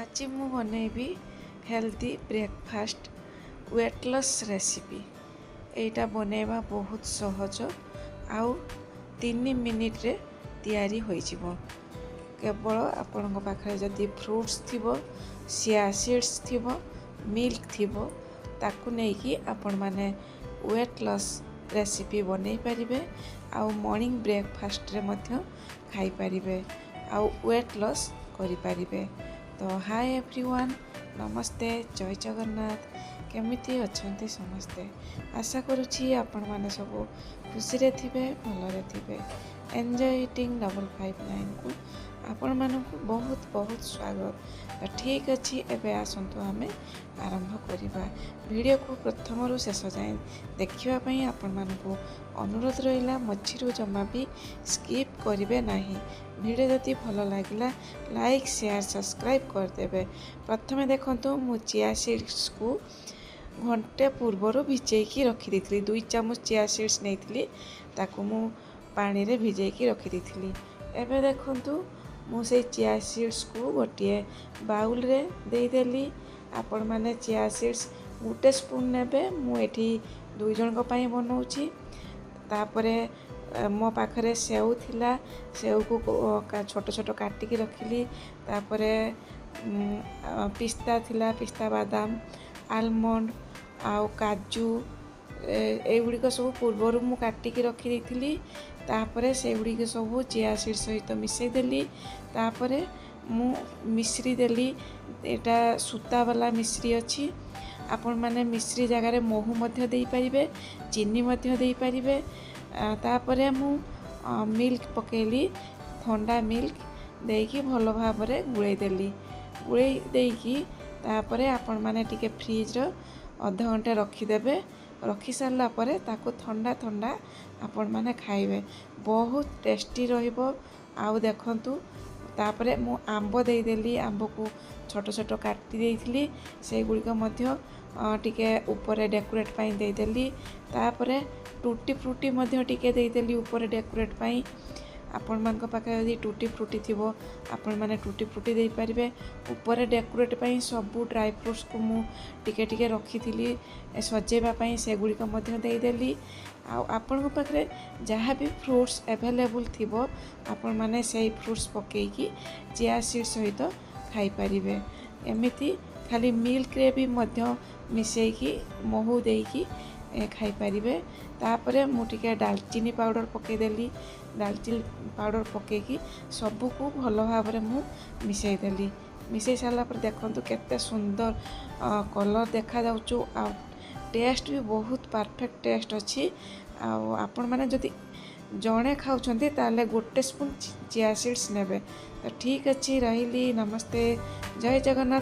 आज मु बनैबी healthy breakfast weight loss recipe. एटा बनैबा बहुत सहज आउ 3 मिनिट रे तैयारी होई जिवो। केवल आपण पाखे जदि फ्रूट्स थिबो, चिया सीड्स थिबो, मिल्क थिबो ताकू नेकी आपण माने वेट लॉस रेसिपी बनै परिबे आउ मॉर्निंग ब्रेकफास्ट रे मध्य खाई परिबे आउ वेट लॉस करि परिबे। तो हाय एवरीवन, नमस्ते, जय जगन्नाथ। केमिति अछंती समस्ते? आशा करुछि आपण माने सब खुशी रे थिबे, भलरे थिबे। एन्जॉय ईटिंग 559 को आपण मानकु बहुत बहुत स्वागत। तो ठीक अछि, एबे आसंतु आमे आरंभ करिबा। वीडियो को प्रथम रु शेष जाए देखिबा पई आपण मानकु अनुरोध रहिला मझिरु जमा भी स्किप करिवे नाही। वीडियो जति भल लागिला लाइक शेयर सब्सक्राइब कर देबे। प्रथमे देखंतु मु चिया सीड्स को घंटे पूर्वर भिजेकी रखी देथिली। 2 चामच चिया सीड्स नेथिली, ताकू मु पानी रे भिजेकी रखी देथिली। एबे देखंतु मु से चिया सीड्स को गोटे बाउल रे दे देली। आपण माने चिया सीड्स 1 स्पून नेबे, मु एठी 2 जन को पई बनाउची। तापरे मो पाखरे सेव थिला, सेव को छोट छोट काटिकी रखिली। तापरे पिस्ता थिला, पिस्ता बादाम, आलमंड आउ काजू एगुड़िक सब पूर्वर मु काटिकी रखी देथिली। तापरे से गुड़िक सब चिया सीड सहित मिसई देली। तापरे मु मिश्री देली। एटा सूता वाला मिश्री अछि। आपण माने मिश्री जगार महू मध्य देई परिबे, चीनी मध्य देई परिबे। तापरे मु मिल्क पकेली, ठंडा मिल्क देकी भल भाबरे गुळै देली। गुळै देकी तापरे आपण माने टिके फ्रिज रो आधा घंटा रखी देबे। रखी सारला परे ताको ठंडा ठंडा आपण माने खाइबे, बहुत टेस्टी रहिबो। आउ देखंतु तापरे मु आंबो देई देली। आंबो को छोट छोट काटी देइथिली, से गुड़िक मध्य टिके ऊपर डेकोरेट पई देई देली। तापरे टूटी फ्रूटी मध्य टिके देई देली ऊपर डेकोरेट पई। आपण मानक पाखे यदि टूटी फ्रूटी थिबो, आपण माने टूटी फ्रूटी देई परिबे। ऊपर डेकोरेट पई सब ड्राई फ्रूट्स को मु टिके टिके रखी थिली सजेबा पई, से गुड़िक मध्य देई देली। आपण पाखे जहाँ भी फ्रूट्स अवेलेबल थिबो, आपण माने सेही फ्रूट्स पकेकी चिया सीड सहित खाई परिबे। एमिति खाली मिल्क रे भी मध्य मिसेकी महू देकी खाई परिबे। तापरे मु टिके दालचीनी पाउडर पके देली। दालचीनी पाउडर पकेकी सबू को भल भाव मु मिसई देली। मिसई सारा पर देखंतु केते सुंदर कलर देखा जाउचु। आ टेस्ट भी बहुत परफेक्ट टेस्ट अछि। आपण माने जदि जणे खाउछंती ताले 1 स्पून चिया सीड्स नेबे। तो ठीक अछि, रहिली, नमस्ते, जय जगन्नाथ।